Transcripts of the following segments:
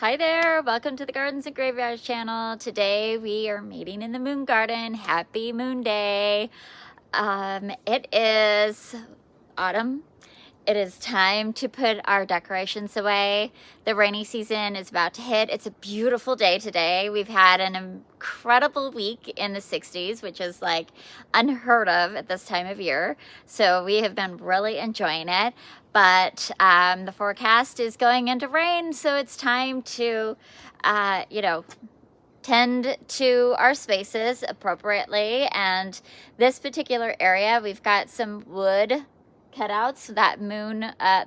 Hi there, welcome to the Gardens and Graveyards channel. Today we are meeting in the moon garden. Happy Moon Day. It is autumn. It is time to put our decorations away. The rainy season is about to hit. It's a beautiful day today. We've had an incredible week in the 60s, which is like unheard of at this time of year. So we have been really enjoying it. But the forecast is going into rain, so it's time to, tend to our spaces appropriately. And this particular area, we've got some wood cutouts.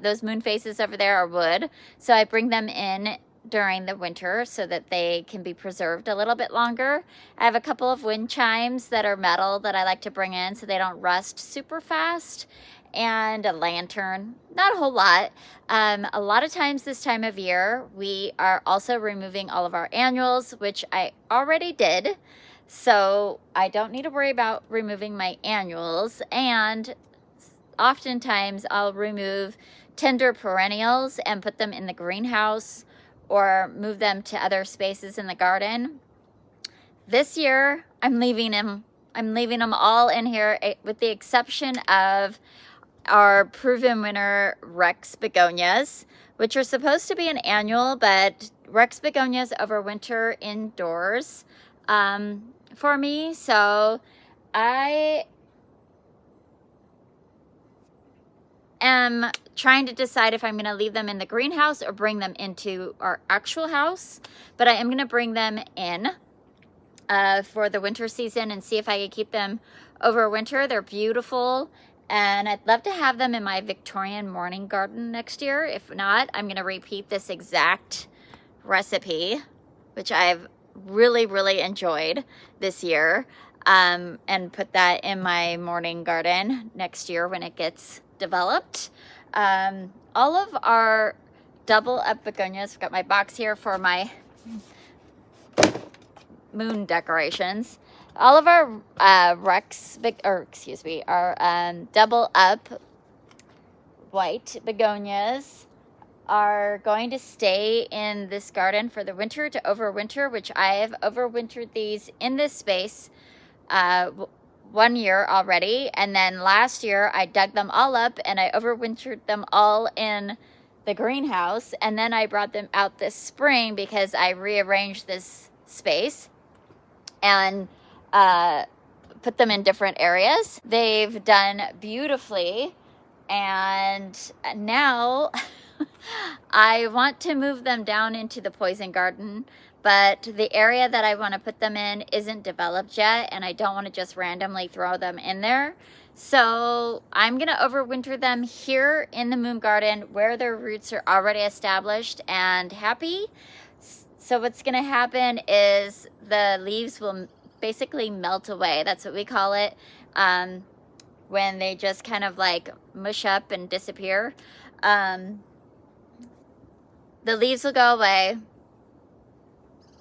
Those moon faces over there are wood, so I bring them in during the winter so that they can be preserved a little bit longer. I have a couple of wind chimes that are metal that I like to bring in so they don't rust super fast, and a lantern. Not a whole lot. A lot of times this time of year we are also removing all of our annuals, which I already did, so I don't need to worry about removing my annuals. And oftentimes I'll remove tender perennials and put them in the greenhouse or move them to other spaces in the garden. This year I'm leaving them all in here, with the exception of our proven winner Rex begonias, which are supposed to be an annual, but Rex begonias overwinter indoors for me. So I am trying to decide if I'm going to leave them in the greenhouse or bring them into our actual house, but I am going to bring them in for the winter season and see if I can keep them over winter. They're beautiful, and I'd love to have them in my Victorian morning garden next year. If not, I'm going to repeat this exact recipe, which I've really enjoyed this year, and put that in my morning garden next year when it gets developed. All of our double up begonias, I've got my box here for my moon decorations. All of our double up white begonias are going to stay in this garden for the winter to overwinter, which I have overwintered these in this space 1 year already. And then last year I dug them all up and I overwintered them all in the greenhouse. And then I brought them out this spring because I rearranged this space and put them in different areas. They've done beautifully, and now I want to move them down into the poison garden, but the area that I want to put them in isn't developed yet, and I don't want to just randomly throw them in there. So I'm going to overwinter them here in the moon garden where their roots are already established and happy. So what's going to happen is the leaves will basically melt away. That's what we call it, when they just kind of like mush up and disappear. The leaves will go away.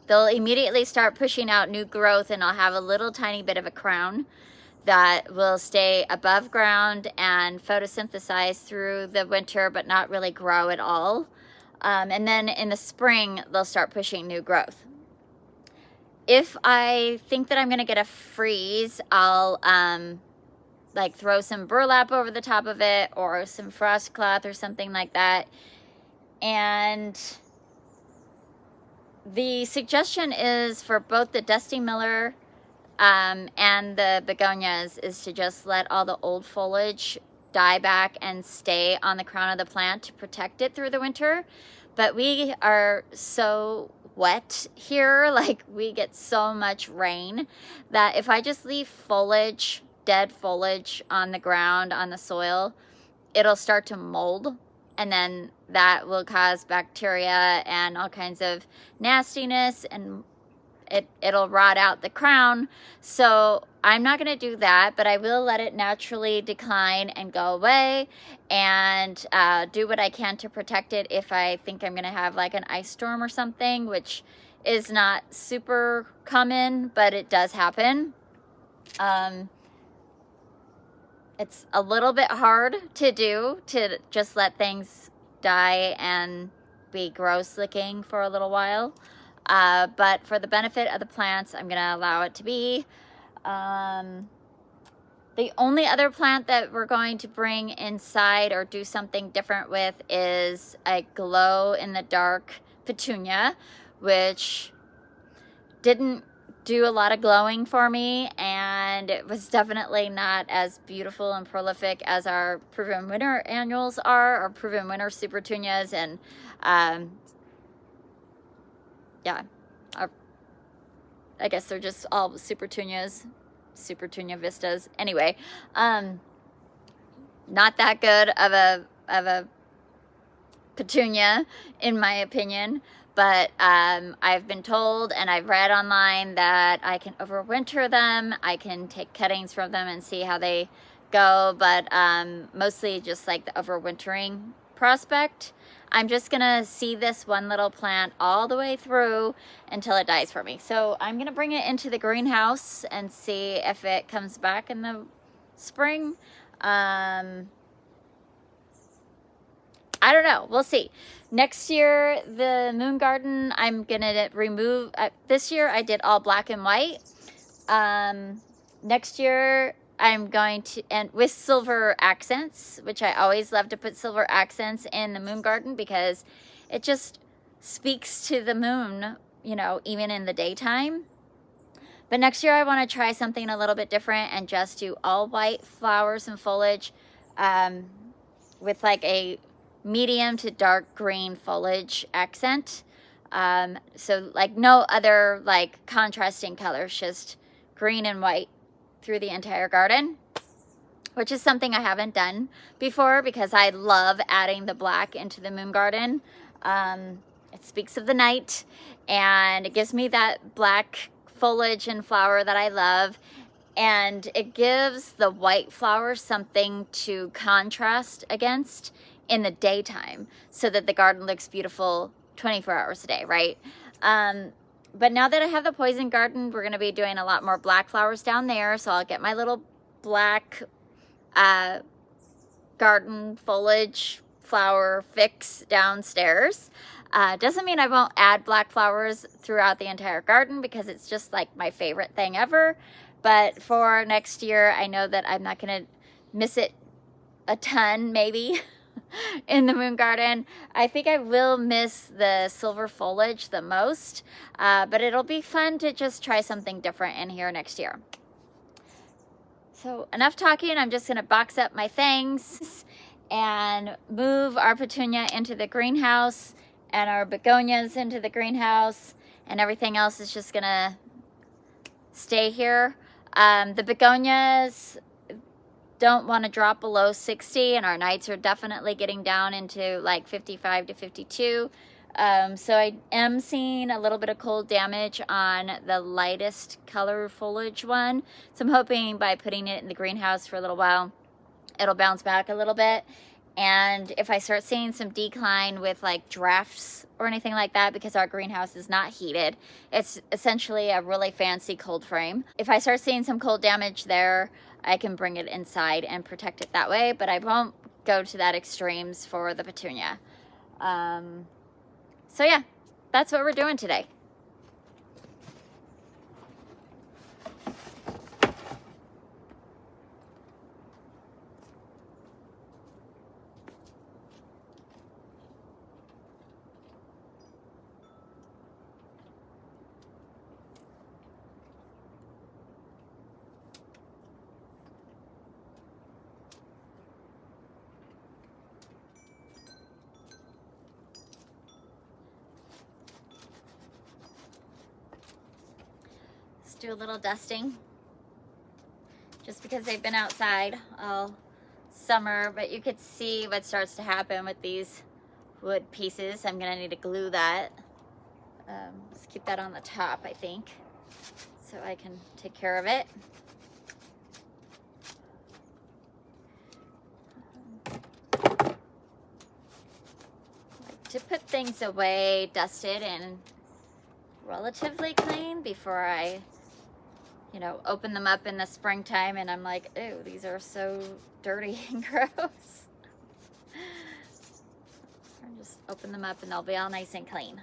They'll immediately start pushing out new growth, and I'll have a little tiny bit of a crown that will stay above ground and photosynthesize through the winter, but not really grow at all. And then in the spring, they'll start pushing new growth. If I think that I'm going to get a freeze, I'll like throw some burlap over the top of it or some frost cloth or something like that. And the suggestion is for both the Dusty Miller and the begonias is to just let all the old foliage die back and stay on the crown of the plant to protect it through the winter. But we are so wet here, like we get so much rain, that if I just leave foliage, dead foliage on the ground, on the soil, it'll start to mold, and then that will cause bacteria and all kinds of nastiness, and it'll rot out the crown. So I'm not going to do that, but I will let it naturally decline and go away, and do what I can to protect it if I think I'm going to have like an ice storm or something, which is not super common, but it does happen. It's a little bit hard to do, to just let things die and be gross looking for a little while. But for the benefit of the plants, I'm gonna allow it to be. The only other plant that we're going to bring inside or do something different with is a glow-in-the-dark petunia, which didn't do a lot of glowing for me, and it was definitely not as beautiful and prolific as our proven winter annuals are, or proven winter super petunias, and yeah, I guess they're just all super petunias. Super Petunia Vistas. Anyway, not that good of a petunia, in my opinion. But I've been told and I've read online that I can overwinter them. I can take cuttings from them and see how they go. But mostly just like the overwintering prospect. I'm just gonna see this one little plant all the way through until it dies for me. So I'm gonna bring it into the greenhouse and see if it comes back in the spring. I don't know, we'll see. Next year, the moon garden, I'm gonna remove, this year I did all black and white. Next year, I'm going to, and with silver accents, which I always love to put silver accents in the moon garden because it just speaks to the moon, you know, even in the daytime. But next year I want to try something a little bit different and just do all white flowers and foliage with like a medium to dark green foliage accent. So like no other like contrasting colors, just green and white through the entire garden, which is something I haven't done before because I love adding the black into the moon garden. It speaks of the night and it gives me that black foliage and flower that I love, and it gives the white flowers something to contrast against in the daytime so that the garden looks beautiful 24 hours a day, right? But now that I have the poison garden, we're going to be doing a lot more black flowers down there. So I'll get my little black garden foliage flower fix downstairs. Doesn't mean I won't add black flowers throughout the entire garden because it's just like my favorite thing ever. But for next year, I know that I'm not going to miss it a ton, maybe. In the moon garden. I think I will miss the silver foliage the most, but it'll be fun to just try something different in here next year. So enough talking, I'm just gonna box up my things and move our petunia into the greenhouse and our begonias into the greenhouse, and everything else is just gonna stay here. The begonias don't want to drop below 60, and our nights are definitely getting down into like 55 to 52. So I am seeing a little bit of cold damage on the lightest color foliage one. So I'm hoping by putting it in the greenhouse for a little while, it'll bounce back a little bit. And if I start seeing some decline with like drafts or anything like that, because our greenhouse is not heated, it's essentially a really fancy cold frame. If I start seeing some cold damage there, I can bring it inside and protect it that way, but I won't go to that extremes for the petunia. So yeah, that's what we're doing today. Do a little dusting just because they've been outside all summer, but you could see what starts to happen with these wood pieces. I'm gonna need to glue that. Let's keep that on the top, I think, so I can take care of it. Like to put things away dusted and relatively clean before I open them up in the springtime and I'm like, ew, these are so dirty and gross. All Just open them up and they'll be all nice and clean.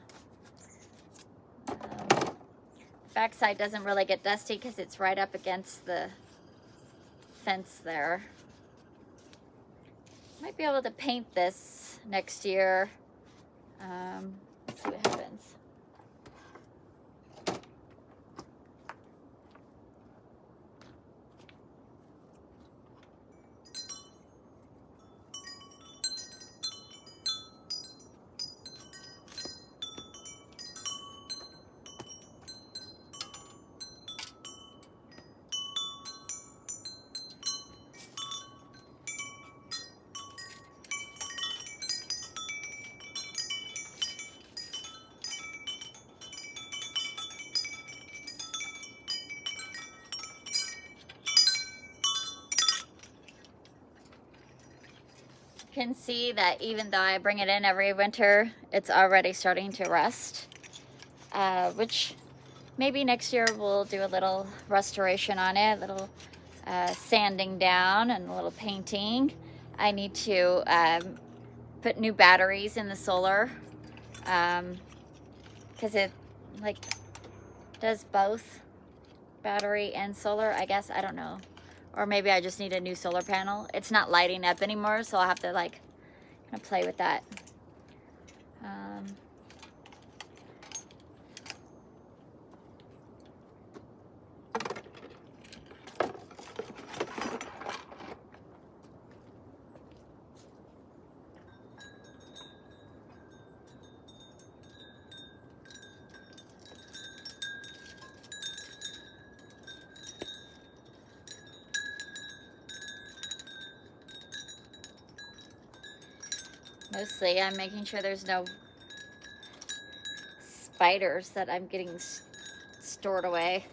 The backside doesn't really get dusty because it's right up against the fence there. Might be able to paint this next year. Let's see what happens. Can see that even though I bring it in every winter, it's already starting to rust, which maybe next year we'll do a little restoration on it, a little sanding down and a little painting. I need to put new batteries in the solar because it like does both battery and solar, I guess. I don't know. Or maybe I just need a new solar panel. It's not lighting up anymore, so I'll have to like kind of play with that. Mostly I'm making sure there's no spiders that I'm getting stored away.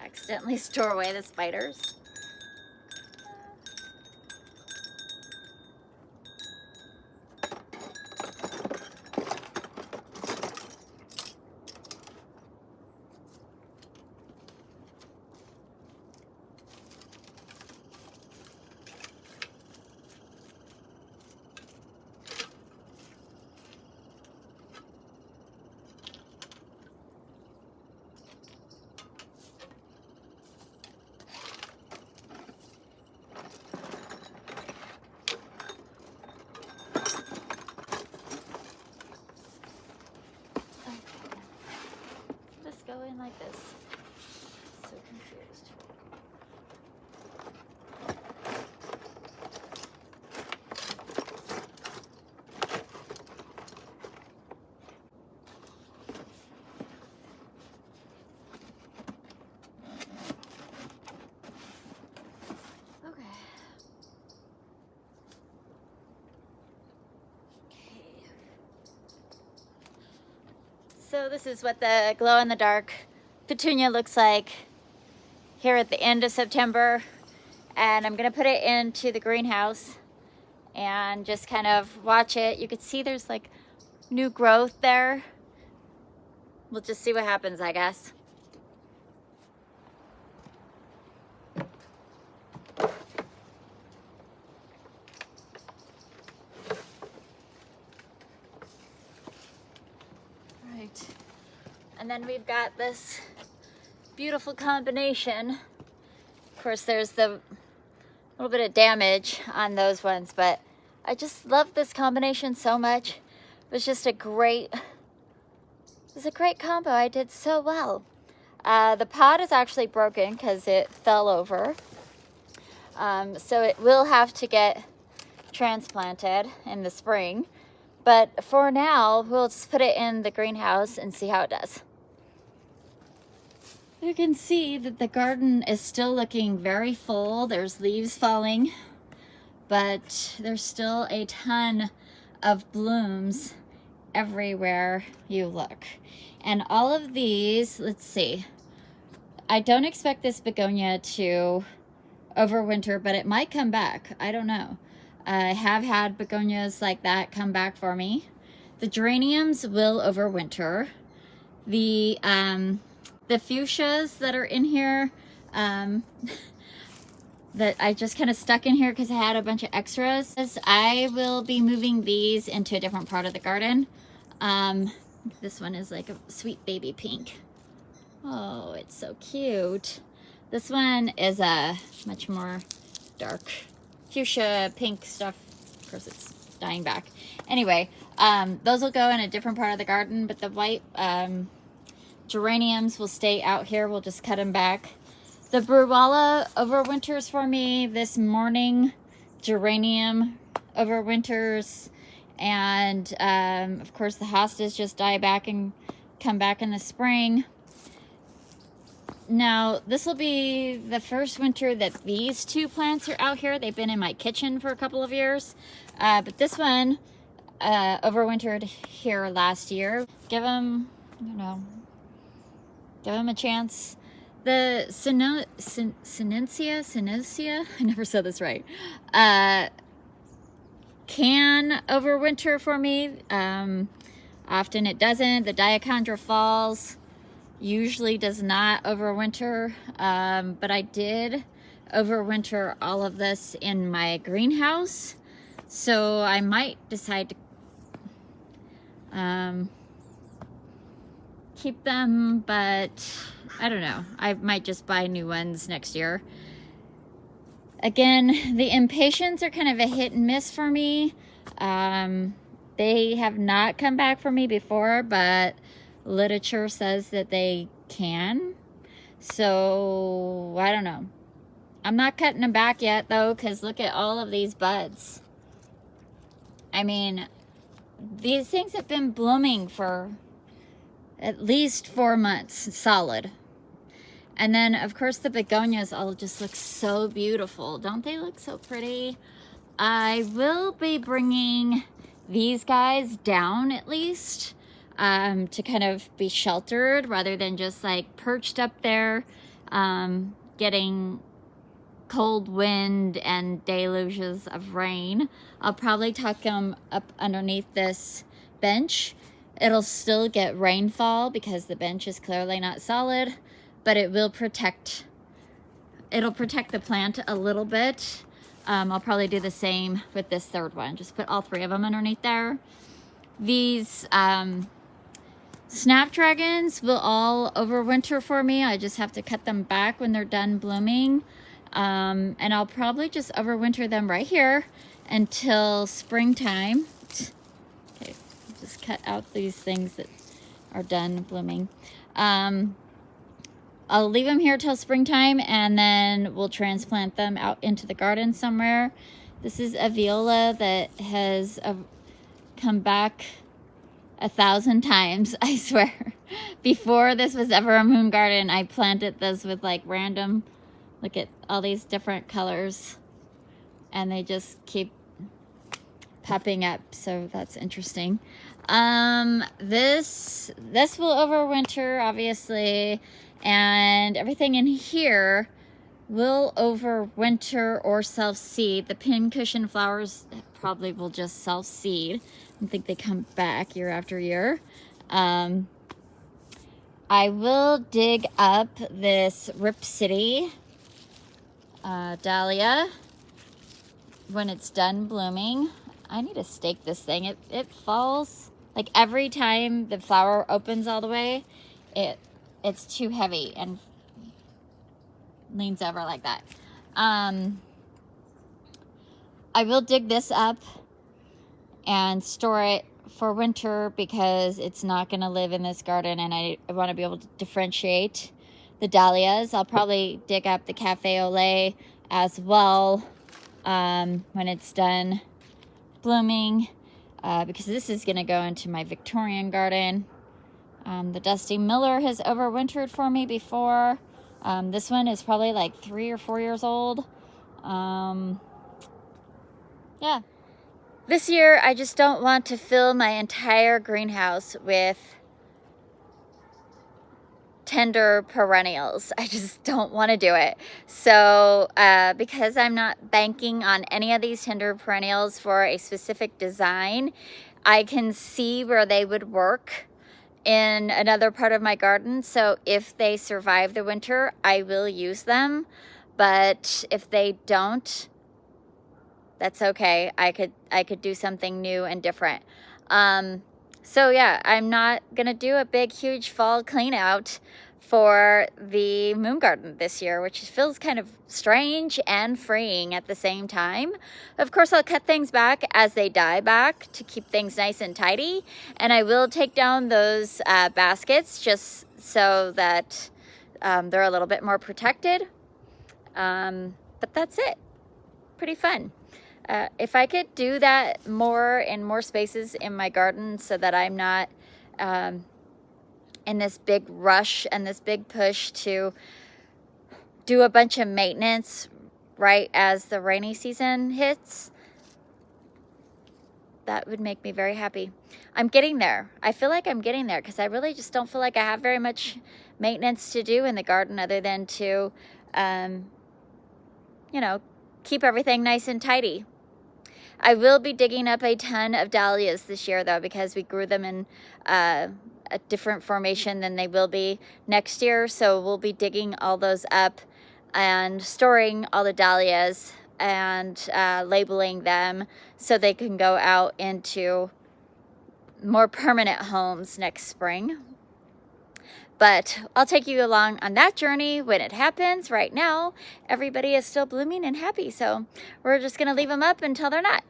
Accidentally store away the spiders. Go in like this. So confused. Okay. So this is what the glow-in-the-dark petunia looks like here at the end of September, and I'm gonna put it into the greenhouse and just kind of watch it. You can see there's like new growth there. We'll just see what happens, I guess. Right. And then we've got this beautiful combination. Of course, there's the little bit of damage on those ones, but I just love this combination so much. It was just a great combo. I did so well. The pot is actually broken because it fell over. So it will have to get transplanted in the spring. But for now, we'll just put it in the greenhouse and see how it does. You can see that the garden is still looking very full. There's leaves falling, but there's still a ton of blooms everywhere you look. And all of these, let's see, I don't expect this begonia to overwinter, but it might come back. I don't know. I have had begonias like that come back for me. The geraniums will overwinter. The fuchsias that are in here, that I just kind of stuck in here because I had a bunch of extras. I will be moving these into a different part of the garden. This one is like a sweet baby pink. Oh, it's so cute. This one is a much more dark fuchsia pink stuff. Of course, it's dying back. Anyway, those will go in a different part of the garden, but the white geraniums will stay out here. We'll just cut them back. The Bruala overwinters for me. This morning geranium overwinters. And of course the hostas just die back and come back in the spring. Now this will be the first winter that these two plants are out here. They've been in my kitchen for a couple of years. But this one overwintered here last year. Give them, you know, give them a chance. The Synencia, I never said this right, can overwinter for me. Often it doesn't. The Diachondra Falls usually does not overwinter, but I did overwinter all of this in my greenhouse, so I might decide to keep them, but I don't know. I might just buy new ones next year. Again, the impatiens are kind of a hit and miss for me. They have not come back for me before, but literature says that they can. So, I don't know. I'm not cutting them back yet, though, because look at all of these buds. I mean, these things have been blooming for at least 4 months solid. And then, of course, the begonias all just look so beautiful. Don't they look so pretty? I will be bringing these guys down at least to kind of be sheltered rather than just like perched up there getting cold wind and deluges of rain. I'll probably tuck them up underneath this bench. It'll still get rainfall because the bench is clearly not solid, but it will protect, it'll protect the plant a little bit. I'll probably do the same with this third one. Just put all 3 of them underneath there. These snapdragons will all overwinter for me. I just have to cut them back when they're done blooming. And I'll probably just overwinter them right here until springtime. Okay, just cut out these things that are done blooming. I'll leave them here till springtime, and then we'll transplant them out into the garden somewhere. This is a viola that has come back 1,000 times, I swear. Before this was ever a moon garden, I planted this with like random, look at all these different colors, and they just keep popping up, so that's interesting. This will overwinter, obviously, and everything in here will overwinter or self-seed. The pincushion flowers probably will just self-seed. I don't think they come back year after year. I will dig up this Rip City dahlia when it's done blooming. I need to stake this thing. It falls, like every time the flower opens all the way, it's too heavy and leans over like that. I will dig this up and store it for winter because it's not going to live in this garden, and I want to be able to differentiate the dahlias. I'll probably dig up the Cafe au Lait as well when it's done blooming because this is going to go into my Victorian garden. The Dusty Miller has overwintered for me before. This one is probably like 3 or 4 years old. Yeah. This year, I just don't want to fill my entire greenhouse with tender perennials. I just don't want to do it. So because I'm not banking on any of these tender perennials for a specific design, I can see where they would work in another part of my garden. So if they survive the winter, I will use them. but if they don't, that's okay. I could do something new and different. So yeah, I'm not gonna do a big, huge fall clean out for the moon garden this year, which feels kind of strange and freeing at the same time. Of course, I'll cut things back as they die back to keep things nice and tidy, and I will take down those baskets just so that they're a little bit more protected. But that's it. Pretty fun. If I could do that more in more spaces in my garden so that I'm not in this big rush and this big push to do a bunch of maintenance right as the rainy season hits, that would make me very happy. I'm getting there. I feel like I'm getting there because I really just don't feel like I have very much maintenance to do in the garden other than to, you know, keep everything nice and tidy. I will be digging up a ton of dahlias this year, though, because we grew them in a different formation than they will be next year. So we'll be digging all those up and storing all the dahlias and labeling them so they can go out into more permanent homes next spring. But I'll take you along on that journey when it happens. Right now, everybody is still blooming and happy, so we're just going to leave them up until they're not.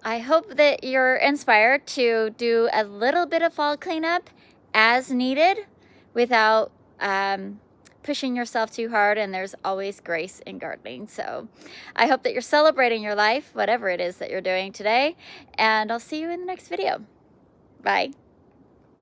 I hope that you're inspired to do a little bit of fall cleanup as needed without pushing yourself too hard, and there's always grace in gardening. So I hope that you're celebrating your life, whatever it is that you're doing today, and I'll see you in the next video. Bye.